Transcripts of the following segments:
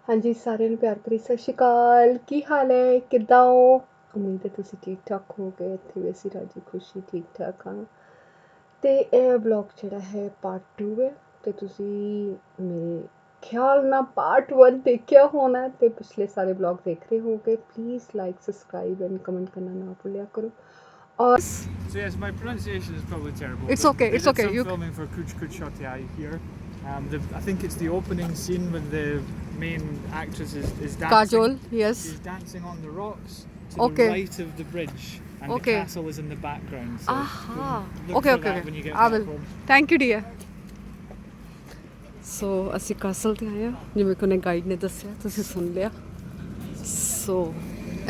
हाँ जी, सारिਆਂ ਨੂੰ ਪਿਆਰ ਭਰੀ ਸਤਿ ਸ਼੍ਰੀ ਅਕਾਲ। ਕੀ ਹਾਲ ਹੈ, ਕਿੱਦਾਂ ਹੋ? ਉਮੀਦ ਹੈ ਤੁਸੀਂ ਠੀਕ ਠਾਕ ਹੋਗੇ। ਇੱਥੇ ਵੀ ਅਸੀਂ ਰਾਜੀ ਖੁਸ਼ੀ ਠੀਕ ਠਾਕ ਹਾਂ। ਅਤੇ ਇਹ ਵਲੋਗ ਜਿਹੜਾ ਹੈ ਪਾਰਟ 2 ਹੈ, ਅਤੇ ਤੁਸੀਂ ਮੇਰੇ ਖਿਆਲ ਨਾਲ ਪਾਰਟ 1 ਦੇਖਿਆ ਹੋਣਾ ਅਤੇ ਪਿਛਲੇ ਸਾਰੇ ਵਲੋਗ ਦੇਖ ਰਹੇ ਹੋਗੇ। Please like subscribe and comment ਕਰਨਾ ਨਾ ਭੁੱਲਿਆ ਕਰੋ। ਔਰ So yes, my pronunciation is probably terrible. It's okay, it's okay. Some filming for Kuch Hota here. I think it's the opening scene when the main actress is dancing. Kajol, yes. She's dancing on the rocks to Okay. the right of the bridge, and Okay. the castle is in the background. So look Okay, for that when you get I back will. home. Thank you, dear. ਸੋ ਅਸੀਂ castle 'ਤੇ ਆਏ ਹਾਂ, ਜਿਵੇਂ ਕਿ ਉਹਨੇ guide ਨੇ ਦੱਸਿਆ, ਤੁਸੀਂ ਸੁਣ ਲਿਆ। ਸੋ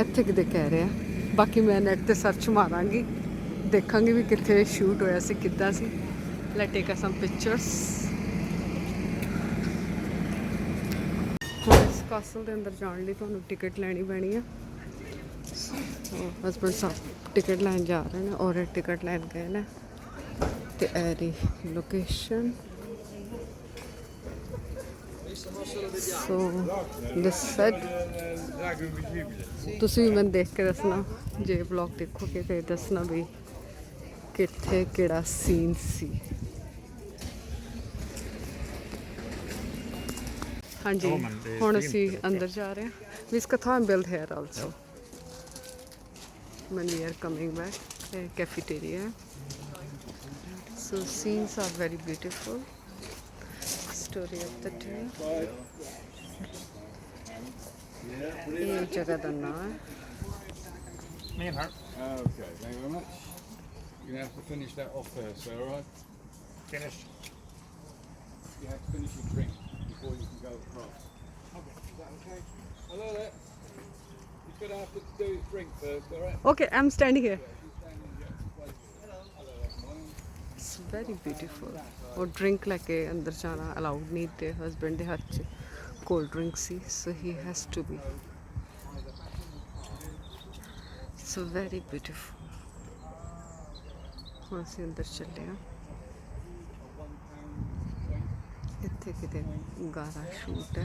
ਇੱਥੇ ਕਿਤੇ ਕਹਿ ਰਿਹਾ, ਬਾਕੀ ਮੈਂ ਨੈੱਟ 'ਤੇ ਸਰਚ ਮਾਰਾਂਗੀ, ਦੇਖਾਂਗੀ ਵੀ ਕਿੱਥੇ ਸ਼ੂਟ ਹੋਇਆ ਸੀ, ਕਿੱਦਾਂ ਸੀ। ਲੈਟ ਟੇਕ ਸਮ ਪਿਕਚਰਸ। ਹੁਣ ਇਸ ਕਾਸਲ ਦੇ ਅੰਦਰ ਜਾਣ ਲਈ ਤੁਹਾਨੂੰ ਟਿਕਟ ਲੈਣੀ ਪੈਣੀ ਆ। ਹਸਬੈਂਡ ਸਾਹਿਬ ਟਿਕਟ ਲੈਣ ਜਾ ਰਹੇ ਨੇ ਔਰ ਟਿਕਟ ਲੈਣ ਗਏ ਨੇ। ਅਤੇ ਇਹਦੀ ਲੋਕੇਸ਼ਨ ਸੋ ਦਿਸ ਸੈਟ। ਤੁਸੀਂ ਵੀ ਮੈਨੂੰ ਦੇਖ ਕੇ ਦੱਸਣਾ, ਜੇ ਵਲੌਗ ਦੇਖੋਗੇ ਤੇ ਦੱਸਣਾ ਵੀ ਕਿੱਥੇ ਕਿਹੜਾ ਸੀਨ ਸੀ। ਹਾਂਜੀ, ਹੁਣ ਅਸੀਂ ਅੰਦਰ ਜਾ ਰਹੇ ਹਾਂ। ਵੀ ਕਥਾ build here also when we are coming back. Cafeteria, so scenes are very beautiful. Story of the day. ये जगह का नाम है। Me and her. Okay, thank you very much. You're going to have to finish that off first, sir, alright? Finished. You have to finish your drink before you can go across. Okay. Is that okay? Hello there. He's going to have to do his drink first, alright? Okay, I'm standing here. He's standing here. Hello there. Morning. It's very beautiful. और drink लेके अंदर जाना allowed नहीं थे। Husband के हाथ च cold drink सी, so he has to be so very beautiful. ਹੁਣ ਅਸੀਂ ਅੰਦਰ ਚੱਲੇ ਹਾਂ। ਇੱਥੇ ਕਿਤੇ ਗਾਰਾ ਸ਼ੂਟ ਹੈ।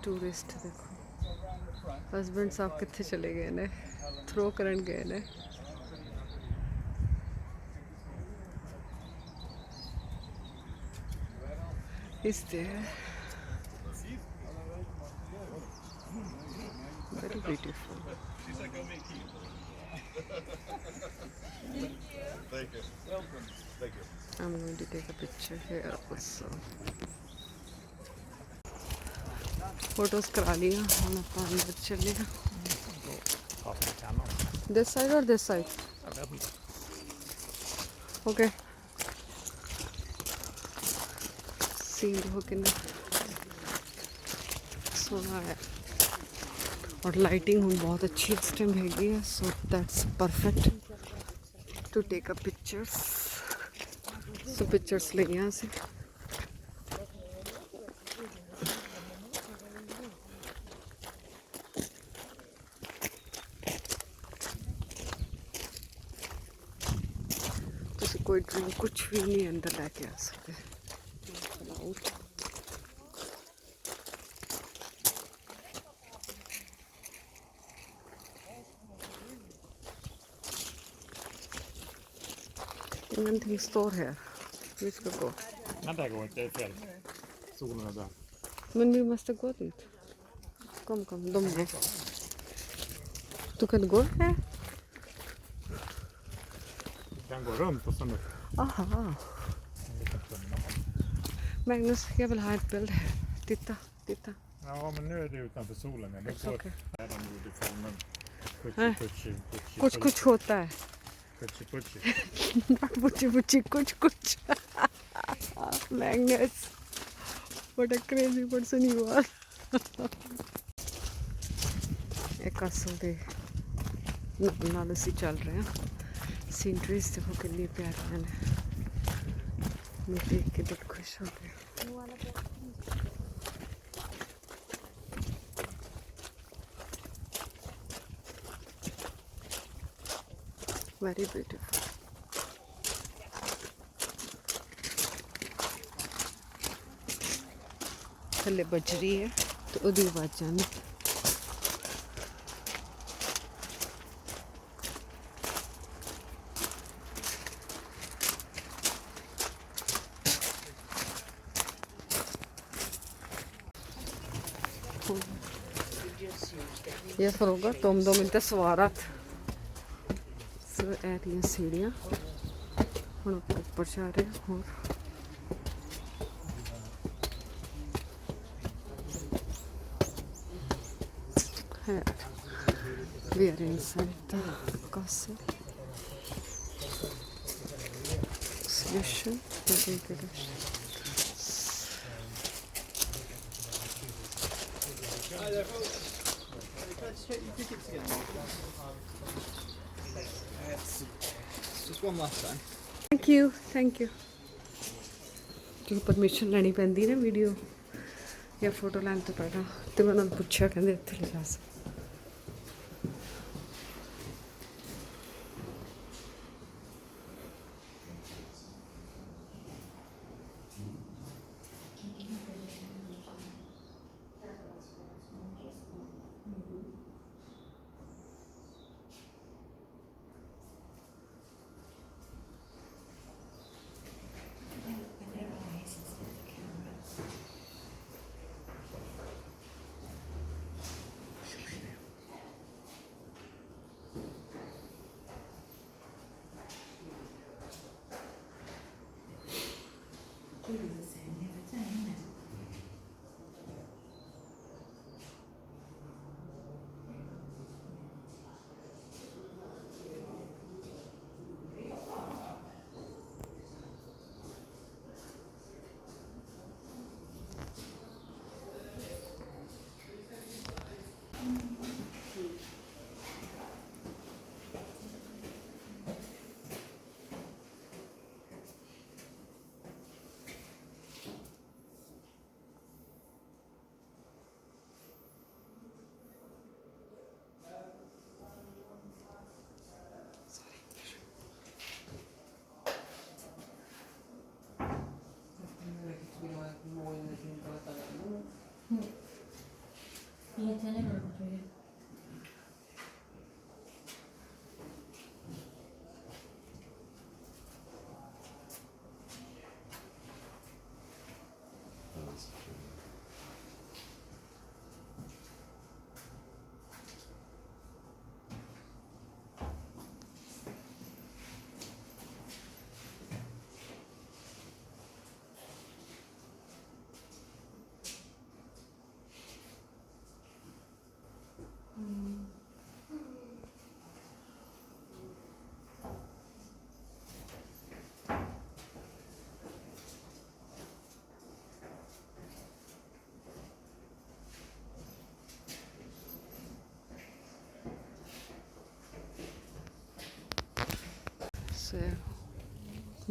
ਟੂਰਿਸਟ ਦੇਖੋ, ਹਸਬੈਂਡ ਸਾਹਿਬ ਕਿੱਥੇ ਚਲੇ ਗਏ ਨੇ, ਥਰੋ ਕਰਨ ਗਏ ਨੇ। Is there very beautiful. Thank you. Welcome. Thank you. I'm going to take a picture here also. Photos करा लिया, हम अपन अंदर चले गए। This side or this side? Okay. Scene देखो कितना सोना है और लाइटिंग हुन बहुत अच्छी इस टाइम हैगी है। So that's perfect to take a pictures. So pictures ले यहाँ से कोई ड्रिंक कुछ भी नहीं अंदर लेके आ सकते। Ingenting står här. Vi ska gå. Vänta, gå inte fel. Solen är där. Men vi måste gå dit. Kom, de går. Du kan gå här. Du kan gå runt och sen upp. Aha. Magnus, jag vill ha ett bild här. Titta. Ja, men nu är det utanför solen. Nu går Okay. de gjorde filmen. कुछ होता है। पुची कुछ Magnus, what a crazy person you are. एक castle दे नाल असी चल रहे हैं। सीनरीज देखो कितनी प्यारी हैं, मैं देख के दिल खुश हो गया। Very beautiful. थल्ले बजरी है तो ओदी आवाज़ां ने। ये फिर होगा तुम 2 मिनट सवारत ऐतियां सीढ़ियाँ हम ऊपर जा रहे हैं। और है we are inside the castle station. Hi there, folks. Can I just check your tickets again? Just one last time. Thank you क्योंकि परमिशन लैनी पैंदी ना वीडियो या फोटो लैन तो पहला तो मैं उन्होंने पूछा कहते इत्थे ले जा सकते।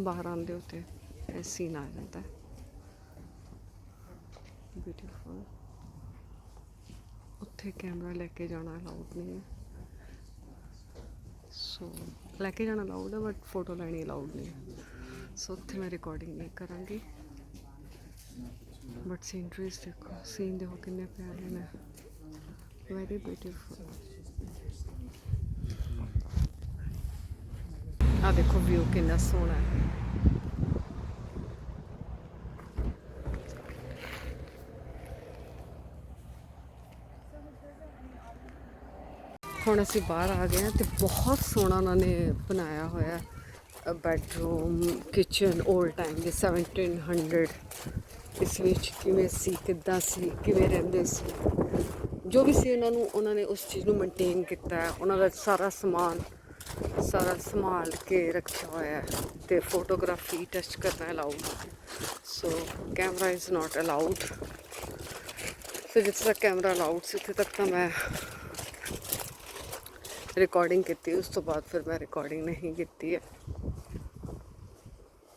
बाहर आंदे होते ऐ सीन आ जाता है ब्यूटीफुल। उत्थे कैमरा लेके जाना अलाउड नहीं है, सो लेके जाना अलाउड है बट फोटो लेनी अलाउड नहीं है। सो उत्थे मैं रिकॉर्डिंग नहीं करांगी। बट सीनरीज देखो, सीन देखो कितने प्यारे ने, वेरी ब्यूटीफुल। आ देखो व्यू कितना सोहना है। ਹੁਣ ਅਸੀਂ ਬਾਹਰ ਆ ਗਏ ਹਾਂ ਤੇ ਬਹੁਤ ਸੋਹਣਾ ਉਹਨਾਂ ਨੇ ਬਣਾਇਆ ਹੋਇਆ ਬੈਡਰੂਮ, ਕਿਚਨ ਓਲਡ ਟਾਈਮ ਦੇ 1700 ਇਸ ਵਿੱਚ ਕਿਵੇਂ ਸੀ, ਕਿੱਦਾਂ ਸੀ, ਕਿਵੇਂ ਰਹਿੰਦੇ ਸੀ, ਜੋ ਵੀ ਸੀ ਉਹਨਾਂ ਨੇ ਉਸ ਚੀਜ਼ ਨੂੰ ਮੇਨਟੇਨ ਕੀਤਾ ਹੈ। ਉਹਨਾਂ ਦਾ ਸਾਰਾ ਸਮਾਨ ਸਾਰਾ ਸੰਭਾਲ ਕੇ ਰੱਖਿਆ ਹੋਇਆ ਹੈ ਤੇ ਫੋਟੋਗ੍ਰਾਫੀ ਟੱਚ ਕਰਨਾ allowed, so camera is not allowed. So ਜਿੱਥੇ ਤੱਕ ਕੈਮਰਾ ਅਲਾਉਡ ਸੀ ਉੱਥੇ ਤੱਕ ਤਾਂ ਮੈਂ रिकॉर्डिंग की, उस तो बाद फिर मैं रिकॉर्डिंग नहीं की है।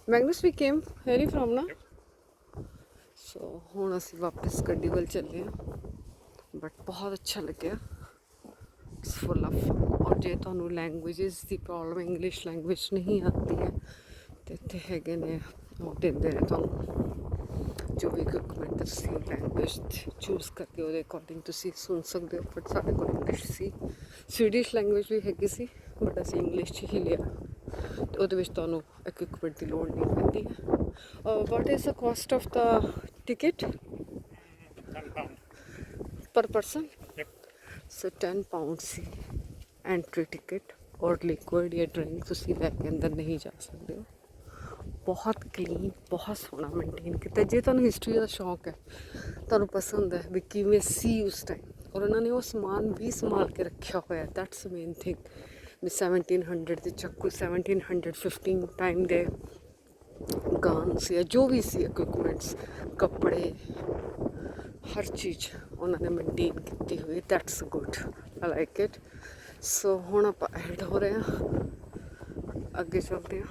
Magnus we came where he from ना, सो हुण असीं वापस गड्डी वाल चले हैं। बट बहुत अच्छा लग्या, इट्स फुल ऑफ फन। और जे तुहानूं लैंग्वेजेस की प्रॉब्लम, इंग्लिश लैंग्वेज नहीं आती है तो इत्थे हैगे ने, वो दिंदे ने तुहानूं जो इक्विपमेंट तुसी लैंग्वेज चूज़ करके ਉਹਦੇ ਅਕੋਰਡਿੰਗ ਤੁਸੀਂ ਸੁਣ ਸਕਦੇ ਹੋ ਬਟ ਸਾਡੇ ਕੋਲ ਇੰਗਲਿਸ਼ ਸੀ ਸਵੀਡਿਸ਼ ਲੈਂਗੁਏਜ ਵੀ ਹੈਗੀ ਸੀ ਬਟ ਅਸੀਂ ਇੰਗਲਿਸ਼ 'ਚ ਹੀ ਲਿਆ ਤੇ ਉਹਦੇ ਵਿੱਚ ਤੁਹਾਨੂੰ ਇਕਵਿਪਮੈਂਟ ਦੀ ਲੋੜ ਨਹੀਂ ਪੈਂਦੀ ਹੈ what is the cost of the ticket ਪਰ ਪਰਸਨ ਸੋ 10 ਪਾਉਂਡ ਸੀ ਐਂਟਰੀ ਟਿਕਟ ਔਰ ਲਿਕੁਇਡ ਜਾਂ ਡਰਿੰਕ ਤੁਸੀਂ ਲੈ ਕੇ ਅੰਦਰ ਨਹੀਂ ਜਾ ਸਕਦੇ ਹੋ बहुत क्लीन बहुत सोहना मेनटेन किया जे तुहानूं हिस्टरी का शौक है तुहानूं पसंद है भी किवें सी उस टाइम और उन्होंने वो समान भी संभाल के रखा हुआ है दैट्स मेन थिंग भी 1700 के चाकू 1715 टाइम दे गन्स या जो भी सी इक्विपमेंट्स कपड़े हर चीज़ उन्होंने मेनटेन की हुई that's good I like it so हुण आपां एड हो रहे हैं अगे चलते हैं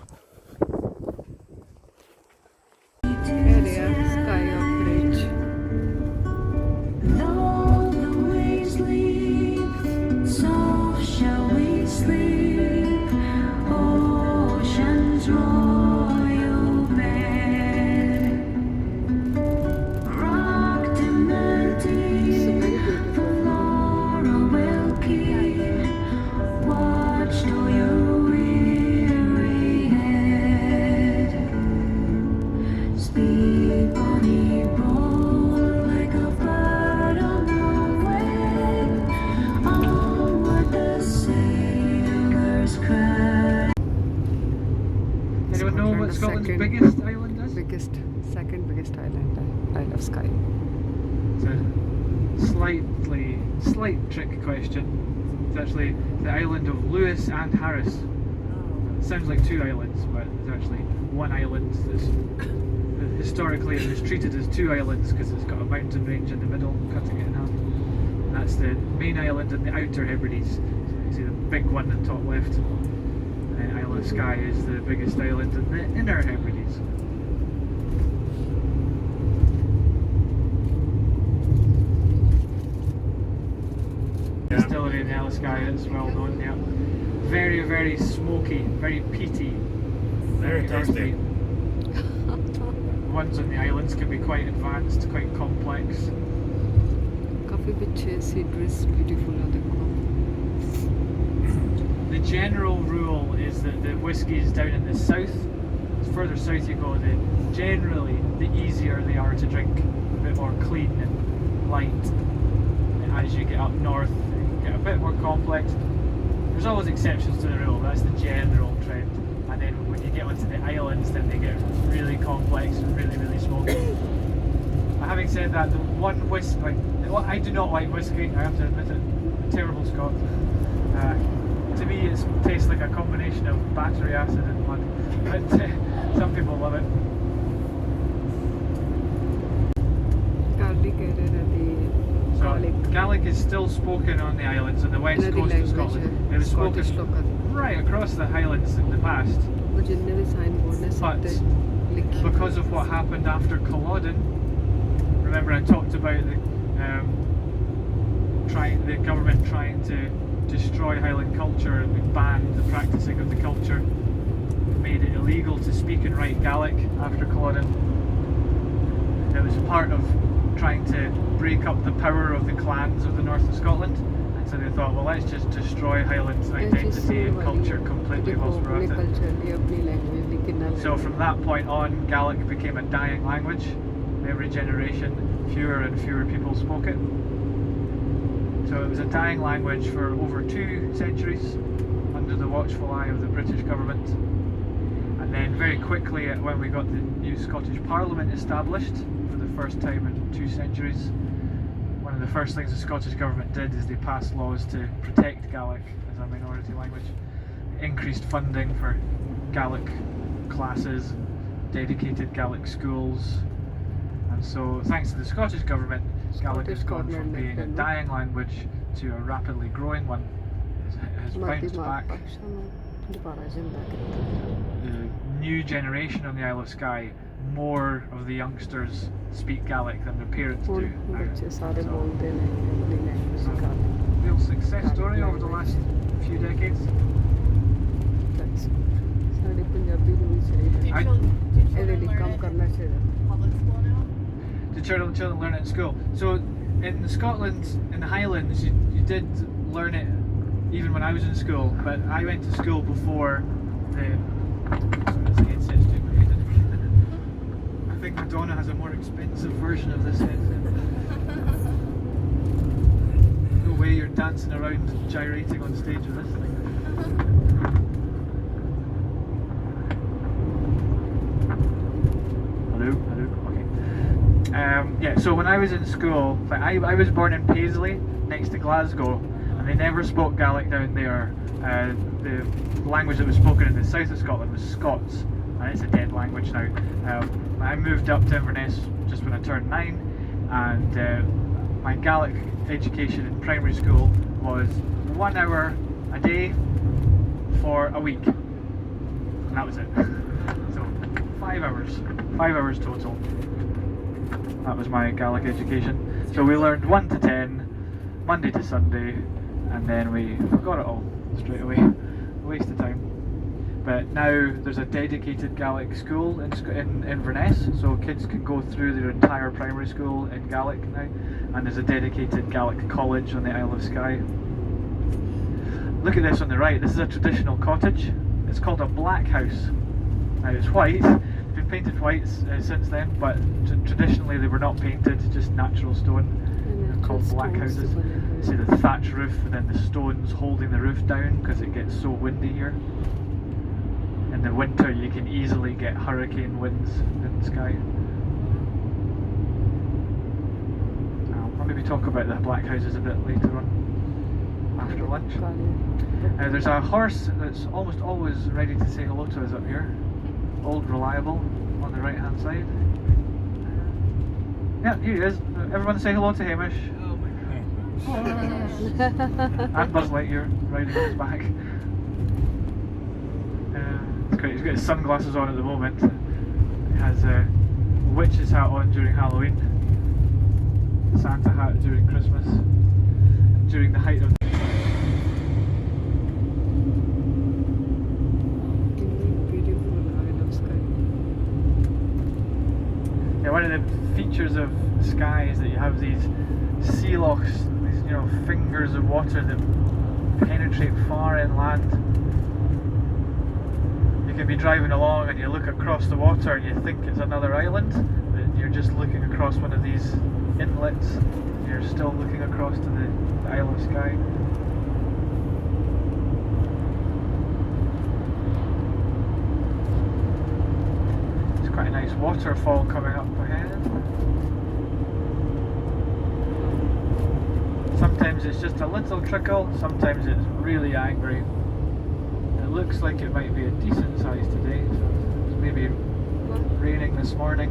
Biggest island is? Second biggest island, Isle of Skye. It's a slight trick question. It's actually the island of Lewis and Harris. It sounds like two islands, but it's actually one island that's historically it was treated as two islands because it's got a mountain range in the middle, cutting it in half. And that's the main island and the Outer Hebrides. So you see the big one in the top left. And Isle of Skye is the biggest island in the Inner Hebrides. Distillery in the Isle of Skye is well known, yeah. Very, very smoky, very peaty, very tasty. Ones on the islands can be quite advanced, quite complex. काफी पीछे sceneries beautiful है देखो. The general rule is that the whiskies down in the south, the further south you go, generally the easier they are to drink, a bit more clean and light. And as you get up north, they get a bit more complex. There's always exceptions to the rule, but that's the general trend. And then when you get onto the islands, then they get really complex and really, really smoky. But having said that, the one whiskey, I do not like whiskey, I have to admit it, I'm a terrible Scot. To me, it tastes like a combination of battery acid and mud, but some people love it. Gaelic is still spoken on the islands on the west coast of Scotland. It was spoken right across the Highlands in the past. But because of what happened after Culloden, remember I talked about the government trying to destroy Highland culture and we banned the practicing of the culture. We made it illegal to speak and write Gaelic after Culloden. It was part of trying to break up the power of the clans of the north of Scotland, and so they thought, well, let's just destroy Highland's identity and culture completely whilst we're at it. So from that point on, Gaelic became a dying language. Every generation, fewer and fewer people spoke it. So it was a dying language for over 2 centuries under the watchful eye of the British government. And then very quickly, when we got the new Scottish Parliament established for the first time in 2 centuries, one of the first things the Scottish government did is they passed laws to protect Gaelic as a minority language. Increased funding for Gaelic classes, dedicated Gaelic schools, and so thanks to the Scottish government, Gaelic has gone from being a dying language to a rapidly growing one. It has bounced back. The new generation on the Isle of Skye, more of the youngsters speak Gaelic than their parents do now. So, real success story over the last few decades. ਸਾਡੇ ਪੰਜਾਬੀ ਨੂੰ ਵੀ ਚਾਹੀਦਾ ਇਹਦੇ ਲਈ ਕੰਮ ਕਰਨਾ ਚਾਹੀਦਾ. children learn it in school. So in Scotland, in the Highlands, you did learn it even when I was in school, but I went to school before the... Sorry, this headset's doing my head in. I think Madonna has a more expensive version of this headset. No way you're dancing around gyrating on stage with this thing. Yeah, so when I was in school, I was born in Paisley, next to Glasgow, and they never spoke Gaelic down there. The language that was spoken in the south of Scotland was Scots, and it's a dead language now. I moved up to Inverness just when I turned 9, and my Gaelic education in primary school was 1 hour a day for a week, and that was it. So 5 hours total. That was my Gaelic education. So we learned 1 to 10, Monday to Sunday, and then we forgot it all straight away. A waste of time. But now there's a dedicated Gaelic school in Inverness, so kids can go through their entire primary school in Gaelic now, and there's a dedicated Gaelic college on the Isle of Skye. Look at this on the right. This is a traditional cottage. It's called a black house. Now it's white. Been painted white since then, but traditionally they were not painted, just natural stone. They're called black houses. See the thatch roof and then the stones holding the roof down because it gets so windy here. In the winter you can easily get hurricane winds in Skye. I'll maybe talk about the black houses a bit later on, after lunch. There's a horse that's almost always ready to say hello to us up here. Old Reliable on the right hand side. Yeah, here he is. Everyone say hello to Hamish. Oh my gosh. And Buzz Lightyear riding on his back. It's great. He's got his sunglasses on at the moment. He has a witch's hat on during Halloween, Santa hat during Christmas, and during the height of one of the features of Skye is that you have these sea lochs, these fingers of water that penetrate far inland. You can be driving along and you look across the water and you think it's another island, but you're just looking across one of these inlets. You're still looking across to the Isle of Skye. Quite a nice waterfall coming up ahead. Sometimes it's just a little trickle, sometimes it's really angry. It looks like it might be a decent size today, so it's maybe raining this morning.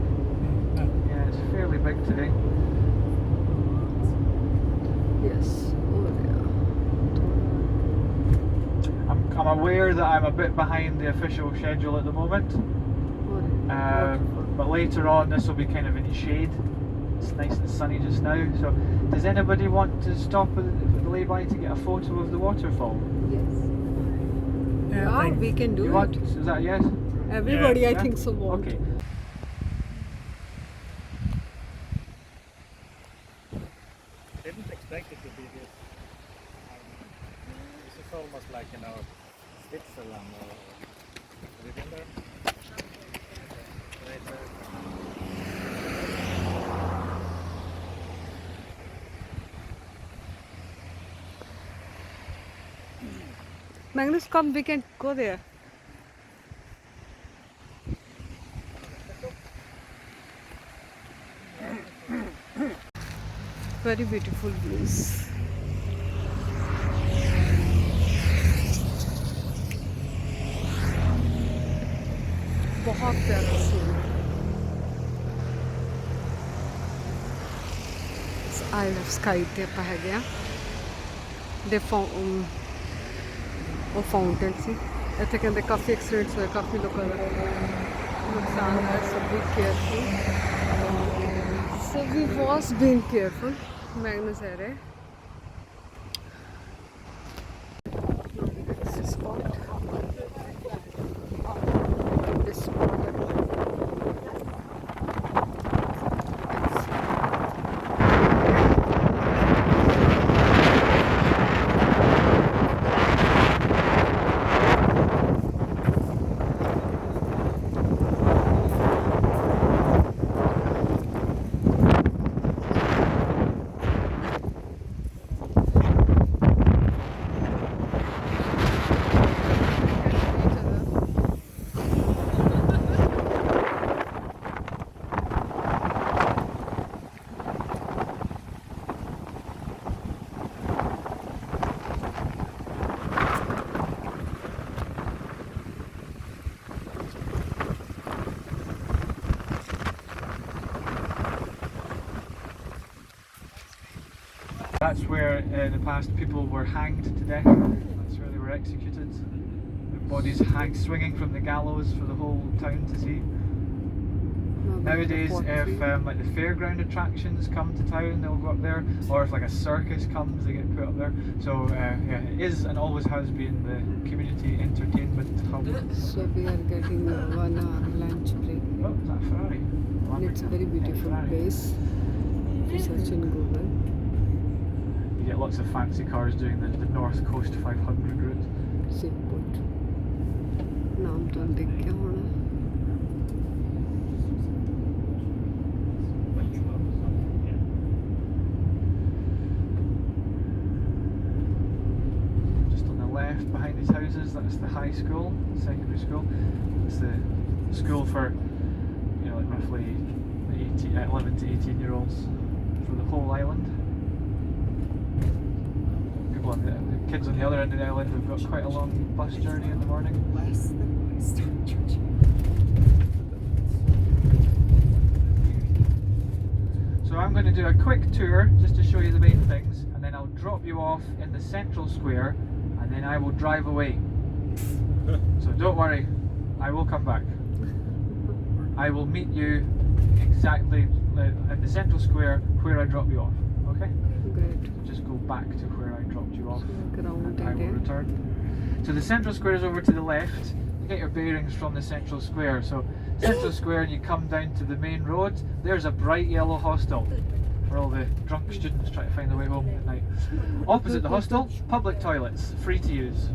Yeah, it's fairly big today. Yes. I'm aware that I'm a bit behind the official schedule at the moment. But later on this will be kind of in shade. It's nice and sunny just now. So does anybody want to stop with the lay-by to get a photo of the waterfall? Yes. Yeah, we can do it. Is that a yes? Everybody, yeah. I think so. Okay. Didn't expect it to be this. This is almost like Switzerland or have you been there? Magnus, come, we can go there. Very beautiful views. बहुत प्यारा scene है. Isle of Skye ਤੇ ਆਪਾਂ ਹੈਗੇ ਆ ਦੇ ਉਹ fountain ਸੀ. ਇੱਥੇ ਕਹਿੰਦੇ ਕਾਫੀ ਐਕਸੀਡੈਂਟਸ ਹੋਏ, ਕਾਫੀ ਲੋਕਾਂ ਦਾ ਨੁਕਸਾਨ ਹੋਇਆ. So be careful. So we was being careful. Magnus ਹੈ ਰਹੇ. That's where in the past people were hanged to death. That's where they were executed. The bodies hanged, swinging from the gallows for the whole town to see. Nowadays, if like the fairground attractions come to town, they'll go up there, or if like a circus comes, they get put up there. So yeah, it is and always has been the community entertainment hub. So we are getting 1 hour lunch break. Oh, is that a Ferrari? And it's a very beautiful place. Search in Google. You get lots of fancy cars doing the North Coast 500 route. Seaport. नाम तो दिख गया होना. Just on the left behind these houses, that's the high school, secondary school. It's the school for, you know, like roughly 11 to 18-year-olds for the whole island. People on the kids on the other end of the island have got quite a long bus journey in the morning. So I'm going to do a quick tour just to show you the main things, and then I'll drop you off in the central square, and then I will drive away. So don't worry, I will come back. I will meet you exactly at the central square where I drop you off. Okay? Great. Just go back to where I dropped you off, Ground and I will area. return. So the central square is over to the left. You get your bearings from the central square. So central square, and you come down to the main road. There's a bright yellow hostel for all the drunk students trying to find their way home at night. Opposite the hostel, public toilets, free to use.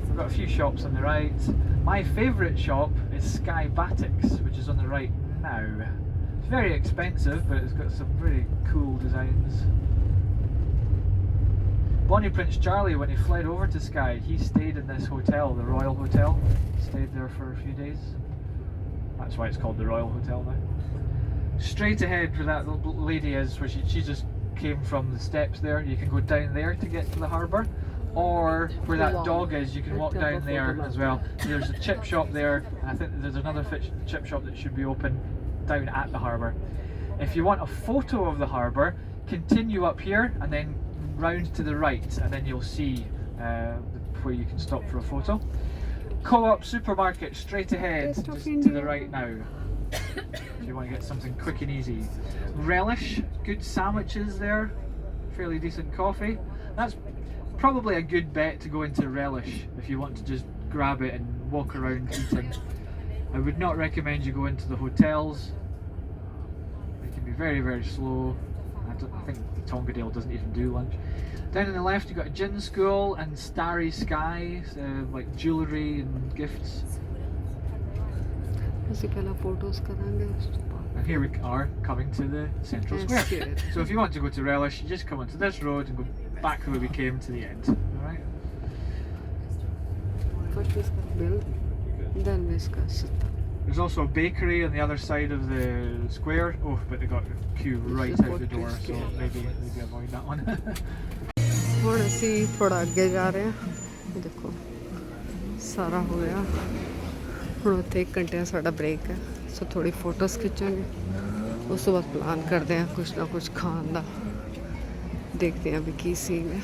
We've got a few shops on the right. My favourite shop is Skye Batiks, which is on the right now. It's very expensive, but it's got some really cool designs. Bonnie Prince Charlie, when he fled over to Skye, he stayed in this hotel, the Royal Hotel. Stayed there for a few days. That's why it's called the Royal Hotel now. Straight ahead where that lady is, where she just came from the steps there. You can go down there to get to the harbour. Or where that dog is, you can walk down there as well. There's a chip shop there, and I think there's another chip shop that should be open down at the harbour. If you want a photo of the harbour, continue up here and then round to the right, and then you'll see where you can stop for a photo. Co-op supermarket straight ahead, just to the right now, if you want to get something quick and easy. Relish, good sandwiches there, fairly decent coffee. That's probably a good bet to go into Relish if you want to just grab it and walk around eating. I would not recommend you go into the hotels. They can be very, very slow. I think Tongadale doesn't even do lunch. Down on the left you've got a gin school and Starry Sky, like jewellery and gifts. And here we are coming to the central square. So if you want to go to Relish, you just come onto this road and go back where we came to the end. Alright? First we build, then we sit. There's also a bakery on the other side of the square. Oh, but they got a queue right out the door, so maybe avoid that one. ਹੁਣ ਅਸੀਂ ਥੋੜਾ ਅੱਗੇ ਜਾ ਰਹੇ ਹਾਂ. ਦੇਖੋ ਸਾਰਾ ਹੋ ਗਿਆ. ਹੁਣ ਉੱਥੇ 1 ਘੰਟੇ ਦਾ ਸਾਡਾ ਬ੍ਰੇਕ ਹੈ, ਸੋ ਥੋੜੀ ਫੋਟੋਸ ਖਿੱਚਾਂਗੇ. ਉਸ ਤੋਂ ਬਾਅਦ ਪਲਾਨ ਕਰਦੇ ਹਾਂ ਕੁਛ ਨਾ ਕੁਛ ਖਾਣ ਦਾ. ਦੇਖਦੇ ਹਾਂ ਵੀ ਕੀ ਸੀਨ ਹੈ.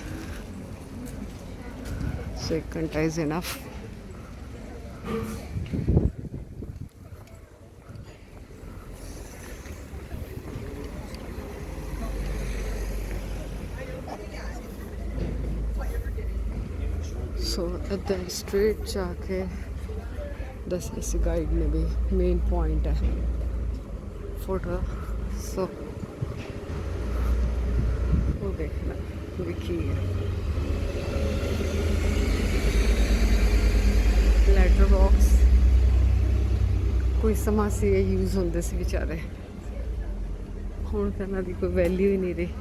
ਸੋ 1 ਘੰਟਾ ਇਜ਼ ਇਨਫ. सो इधर स्ट्रेट जाके दस इसी गाइड ने भी मेन पॉइंट है फोटो. सो वो देखना लिखी है लैटर बॉक्स. कोई समा से यूज़ होंदे सी बेचारे, हुण तां इन्हां दी कोई वैल्यू ही नहीं रही.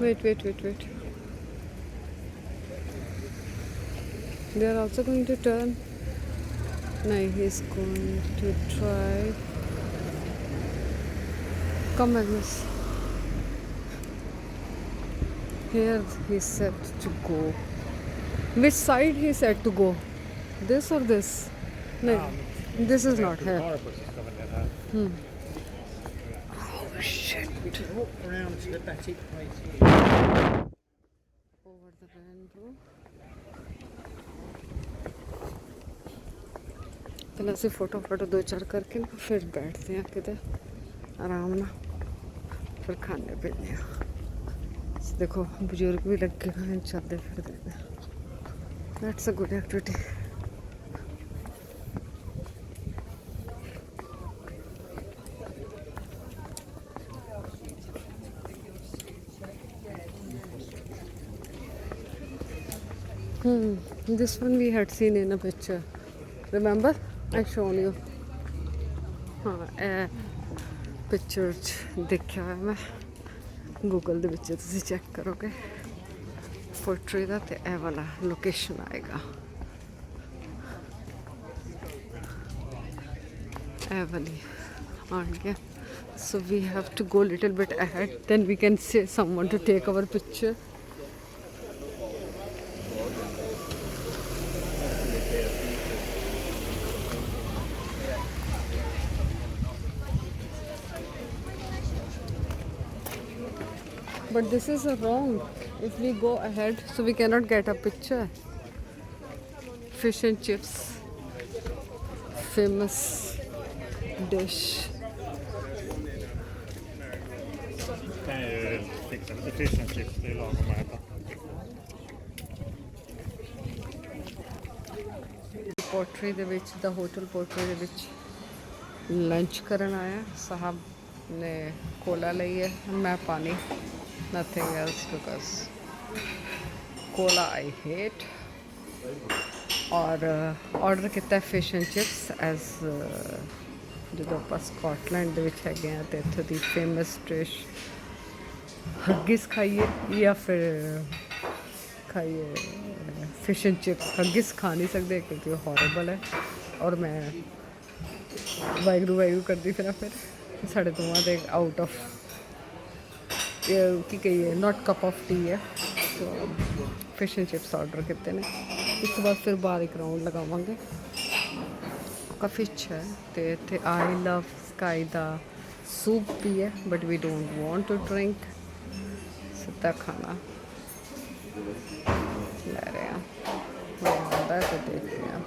Wait. They are also going to turn. No, he's going to try. Come, Agnes. Here he said to go. Which side he said to go? This or this? No, this is not here. Oh shit. We can walk around to the Betty place here. Over the rainbow. पहले से photo दो चार करके ना फिर बैठते हैं किधर आराम ना फिर खाने पीने देखो बुजुर्ग भी लगे हैं चलते फिरते हैं that's a good activity This one we had seen in a picture. Remember? I shown you. हाँ पिक्चर देखा है मैं गूगल ਦੇ ਵਿੱਚ ਤੁਸੀਂ ਚੈੱਕ ਕਰੋਗੇ पोर्ट्री ਦਾ ਤੇ ਇਹ ਵਾਲਾ ਲੋਕੇਸ਼ਨ ਆਏਗਾ ਇਹ ਵਾਲੀ ਆ ਗਿਆ so we have to go little bit ahead then we can see someone to take our picture But this is wrong. If we go ahead, so we cannot get a picture. Fish and chips, famous dish. Kan ju fixa lite fish and chips, det är lagom att äta. Poetry ਦੇ ਵਿੱਚ ਦਾ hotel poetry ਦੇ ਵਿੱਚ lunch ਕਰਨ ਆਇਆ ਸਾਹਿਬ ਨੇ ਕੋਲਾ ਲਈ ਹੈ ਮੈਂ ਪਾਣੀ nothing else because cola I hate और ऑर्डर किया फिश एंड चिप्स एज ਜਦੋਂ ਆਪਾਂ ਸਕਾਟਲੈਂਡ ਦੇ ਵਿੱਚ ਹੈਗੇ ਆ ਤੇ ਇੱਥੇ ਦੀ ਫੇਮਸ ਡਿਸ਼ ਹੱਗਿਸ ਖਾਈਏ ਜਾਂ ਫਿਰ ਖਾਈਏ ਫਿਸ਼ ਐਂਡ ਚਿਪਸ ਹੱਗਿਸ ਖਾ ਨਹੀਂ ਸਕਦੇ ਕਿਉਂਕਿ ਉਹ ਹੌਰੇਬਲ ਹੈ ਔਰ ਮੈਂ ਵਾਹਿਗੁਰੂ ਕਰਦੀ ਫਿਰ ਸਾਡੇ ਦੋਵਾਂ ਦੇ ਆਊਟ ਆਫ ਕੀ ਕਹੀਏ ਨਾਟ ਕੱਪ ਆਫ ਟੀ ਹੈ ਸੋ ਫਿਸ਼ ਐਂਡ ਚਿਪਸ ਆਰਡਰ ਕੀਤੇ ਨੇ ਇਸ ਤੋਂ ਬਾਅਦ ਫਿਰ ਬਾਹਰ ਇੱਕ ਰਾਊਂਡ ਲਗਾਵਾਂਗੇ ਕਾਫੀ ਅੱਛਾ ਹੈ ਤੇ ਇੱਥੇ ਆਈਲ ਆਫ ਸਕਾਈ ਦਾ ਸੂਪ ਵੀ ਹੈ but we don't want to drink ਸਿੱਧਾ ਖਾਣਾ ਲੈ ਰਹੇ ਹਾਂ ਆਉਂਦਾ ਤੇ ਦੇਖਦੇ ਹਾਂ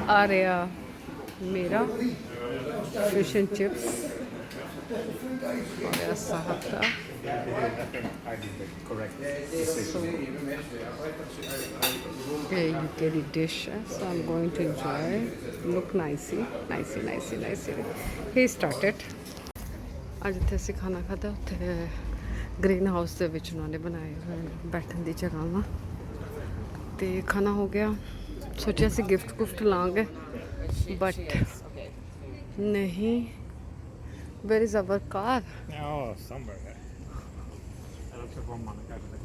ਆ ਰਿਹਾ ਮੇਰਾ ਫਿਸ਼ ਐਂਡ ਚਿਪਸ ਆ ਰਿਹਾ ਸਾਹਿਬ ਦਾ I did the correct decision. you get a dish so I'm going to enjoy look nicey he started ਅੱਜ ਇੱਥੇ ਅਸੀਂ ਖਾਣਾ ਖਾਧਾ ਉੱਥੇ ਗ੍ਰੀਨ ਹਾਊਸ ਦੇ ਵਿੱਚ ਉਹਨਾਂ ਨੇ ਬਣਾਏ ਹੋਏ ਬੈਠਣ ਦੀ ਜਗ੍ਹਾਵਾਂ ਤੇ ਖਾਣਾ ਹੋ ਗਿਆ ਸੋਚਿਆ ਅਸੀਂ ਗਿਫਟ ਗੁਫਟ ਲਾਂਗੇ ਬਟ ਨਹੀਂ where is our car Oh, somewhere there.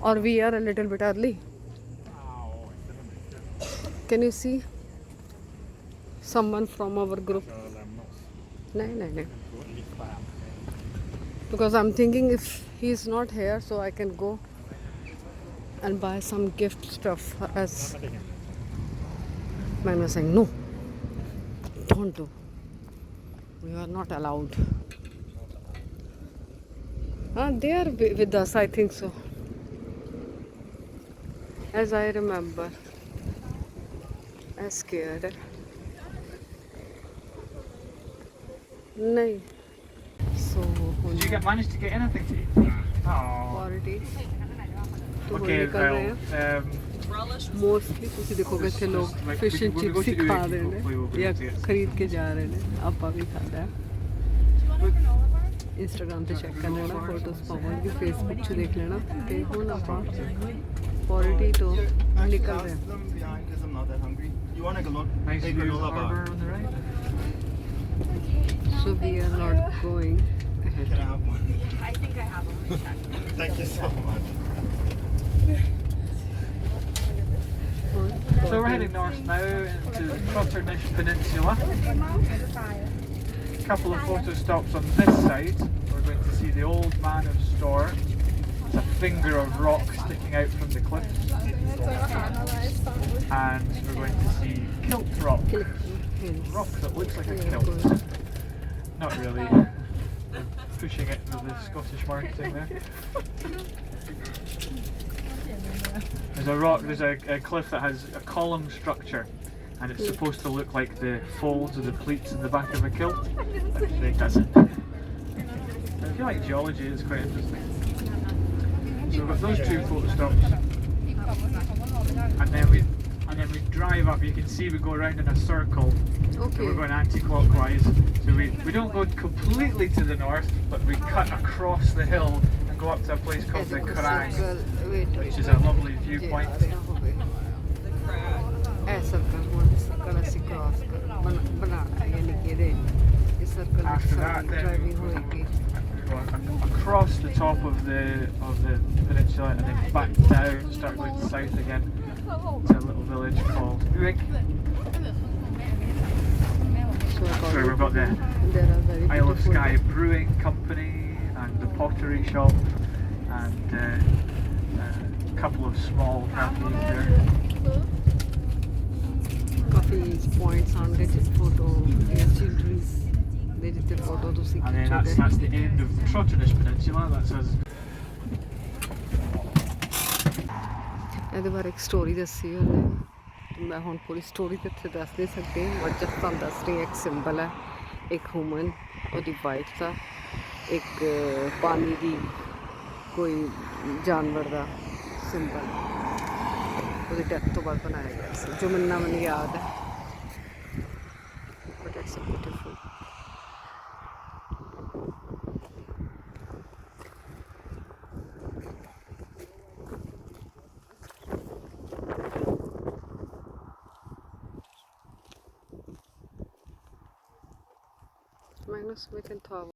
or we are a little bit early can you see someone from our group no because I'm thinking if he's not here so I can go and buy some gift stuff as man was saying no don't do we are not allowed they are with us I think so as I remember as scared nahi so Did you manage to get anything to eat? Oh. quality तो Okay, निकल रहे हैं mostly ਤੁਸੀਂ ਦੇਖੋਗੇ ਇੱਥੇ ਲੋਕ fish and chips ਹੀ ਖਾ ਰਹੇ ਨੇ ਜਾਂ ਖਰੀਦ ਕੇ ਜਾ ਰਹੇ ਨੇ ਆਪਾਂ ਵੀ ਖਾਂਦਾ ਇੰਸਟਾਗ੍ਰਾਮ ਤੇ ਚੈੱਕ ਕਰ ਲੈਣਾ ਫੋਟੋਜ਼ ਪਾਵਾਂਗੇ ਫੇਸਬੁੱਕ 'ਚ ਦੇਖ ਲੈਣਾ ਤੇ ਹੁਣ ਆਪਾਂ ਪੋਰਿਟੀ ਤੋਂ ਨਿਕਲ ਰਹੇ ਹਾਂ Nice views harbour on the right. so we are not going ahead Can I have one? I think I have one. Thank you so much. So we're heading north now into the Cottage Peninsula. A couple of photo stops on this side. We're going to see the old man of Storr. It's a finger of rock sticking out from the cliffs. And we're going to see Kilt Rock. Rock that looks like a kilt. Not really. We're pushing it with the Scottish marketing there. There's a rock, there's a cliff that has a column structure, and it's supposed to look like the folds of the pleats in the back of a kilt. Actually, it doesn't. If you like geology, it's quite interesting. So we've got those two photo stops, and then we drive up. You can see we go around in a circle. Okay. So we're going anti-clockwise. So we don't go completely to the north, but we cut across the hill and go up to a place called the Cottage, which is a lovely viewpoint. After that, then we go across the top of the peninsula and then back down, start going south again to a little village called Uig. So we've got the Isle of Skye Brewing Company and the pottery shop and a couple of small cafes there. Coffee points on the photo, children's. And then that's the end of Trotternish Peninsula. That's us. ਇਹਦੇ ਬਾਰੇ ਇੱਕ story ਦੱਸੀ ਉਹਨੇ ਮੈਂ ਹੁਣ ਪੂਰੀ story ਤੇ ਇੱਥੇ ਦੱਸ ਨਹੀਂ ਸਕਦੀ ਬਟ ਜਸਟ ਤੁਹਾਨੂੰ ਦੱਸ ਰਹੀ ਇੱਕ ਸਿੰਬਲ ਹੈ ਇੱਕ ਹਿਊਮਨ ਉਹਦੀ ਵਾਈਫ ਦਾ ਇੱਕ ਪਾਣੀ ਦੀ ਕੋਈ ਜਾਨਵਰ ਦਾ ਸਿੰਬਲ ਉਹਦੀ ਡੈਥ ਤੋਂ ਬਾਅਦ ਬਣਾਇਆ ਗਿਆ ਸੀ ਜੋ ਮੈਨੂੰ ਯਾਦ ਹੈ but it's beautiful Magnus, we can talk.